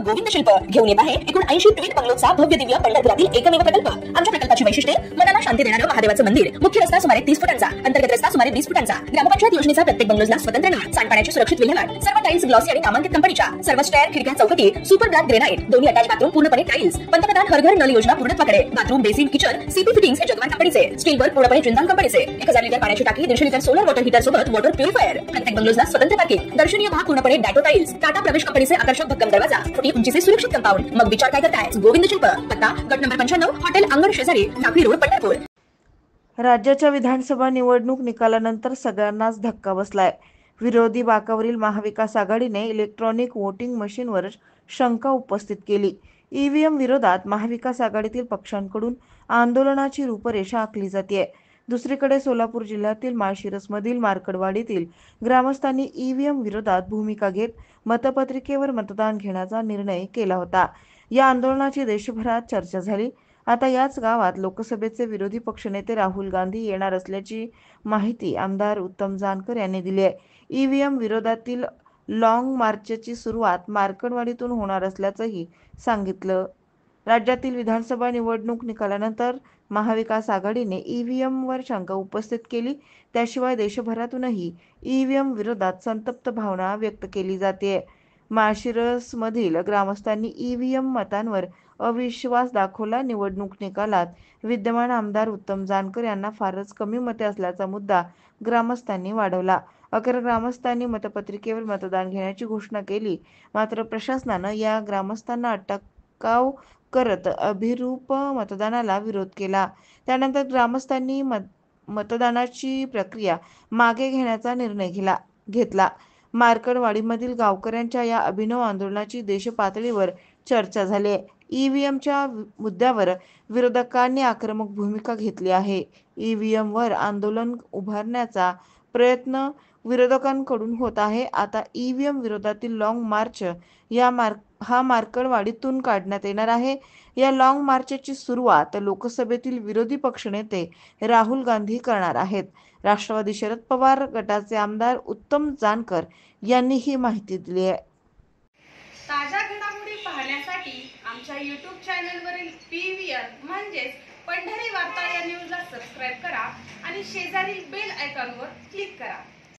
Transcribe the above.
गोविंद शिल्प घेऊन येत आहे एकूण 80 ट्विट बंगलोचा भव्य दिव्य पंढरपुरातील एकमेव प्रकल्प। आमच्या प्रकल्पाची वैशिष्ट्ये मनाला शांती देणारं महादेवाचं मंदिर, मुख्य रस्ता सुमारे 30 फुटांचा, अंतर्गत रस्ता सुमारे 20 फुटांचा, ग्रामपंचायत योजनेचा प्रत्येक बंगलोजला स्वतंत्र नळ, सांडपाण्याची सुरक्षित विल्हेवाट, सर्व टाइल्स ग्लॉसी आणि नामांकित कंपनीच्या, सर्व स्टेअर खिडक्या चौकटी सुपर ब्लॅक ग्रेनाइट, दोन्ही अटॅच बाथरूम पूर्णपणे टाइल्स, पंतप्रधान हर घर नळ योजना पूर्णत्वाकडे, bathroom basin kitchen CP fittings हे जगवान कंपनीचे, स्टील वर्क पूर्णपणे जिंदाल कंपनीचे, 1000 लिटर पाण्याची टाकी, 150 लिटर सोलर वॉटर हीटर सोबत वॉटर प्युरिफायर, प्रत्येक बंगलोजला स्वतंत्र पार्किंग, दर्शनीय भाग पूर्णपणे डाटो टाइल्स, टाटा प्रवेश कंपनीचे आकर्षक भक्कम दरवाजा, छोटी उंचीचे सुरक्षित कंपाऊंड। मग विचार काय करताय? गोविंद शिल्प, पत्ता गट नंबर 95, हॉटेल अंगण शेजारी, टाकळी रोड, पंढरपूर। राज्याच्या विधानसभा निवडणूक निकालानंतर सगळ्यांनाच धक्का बसलाय। विरोधी बाकावरील महाविकास आघाडीने इलेक्ट्रॉनिक वोटिंग मशीनवर शंका उपस्थित केली। ईव्हीएम विरोधात महाविकास आघाडीतील पक्षांकडून आंदोलनाची रूपरेषा आखली जाते। दुसरीकडे सोलापूर जिल्ह्यातील माळशिरसमधील मार्कडवाडीतील ग्रामस्थांनी ईव्हीएम विरोधात भूमिका घेत मतपत्रिकेवर मतदान घेण्याचा निर्णय केला होता। या आंदोलनाची देशभरात चर्चा झाली। आता याच गावात लोकसभेचे विरोधी पक्षनेते राहुल गांधी येणार असल्याची माहिती आमदार उत्तम जानकर यांनी दिली आहे। ईव्हीएम विरोधातील लॉंग मार्चची सुरुवात मार्कडवाडीतून होणार असल्याचंही सांगितलं। राज्यातील विधानसभा निवडणूक निकालानंतर महाविकास आघाडीने ईव्हीएमवर शंका उपस्थित केली। त्याशिवाय देशभरातूनही ईव्हीएम विरोधात संतप्त भावना व्यक्त केली जाते। माळशिरसमधील ग्रामस्थांनी ईव्हीएम मतांवर अविश्वास दाखवला। निवडणूक निकालात विद्यमान आमदार उत्तम जानकर यांना फारच कमी मते असल्याचा मुद्दा ग्रामस्थांनी वाढवला। अखेर ग्रामस्थांनी मतपत्रिकेवर मतदान घेण्याची घोषणा केली। मात्र प्रशासनानं या ग्रामस्थांना अटकाव करत अभिरूप मतदानाला विरोध केला। त्यानंतर ग्रामस्थांनी मतदानाची प्रक्रिया मागे घेण्याचा निर्णय घेतला। मार्कडवाडीमधील गावकऱ्यांच्या या अभिनव आंदोलनाची देशपातळीवर चर्चा झाली आहे। ईव्हीएमच्या मुद्द्यावर विरोधकांनी आक्रमक भूमिका घेतली आहे। ईव्हीएमवर आंदोलन उभारण्याचा प्रयत्न विरोधकांकडून होत आहे। आता ईव्हीएम विरोधातील लॉंग मार्च हा मार्कडवाडीतून काढण्यात येणार आहे। या लॉंग मार्चची सुरुवात लोकसभेतील विरोधी पक्षनेते राहुल गांधी करणार आहेत। राष्ट्रवादी शरद पवार गटाचे आमदार उत्तम जानकर यांनी ही माहिती दिली आहे। ताज्या घडामोडी पाहण्यासाठी आमच्या YouTube चॅनलवरील PVR म्हणजेच पंढरी वार्ता या न्यूजला सबस्क्राइब करा आणि शेजारील बेल आयकॉनवर क्लिक करा।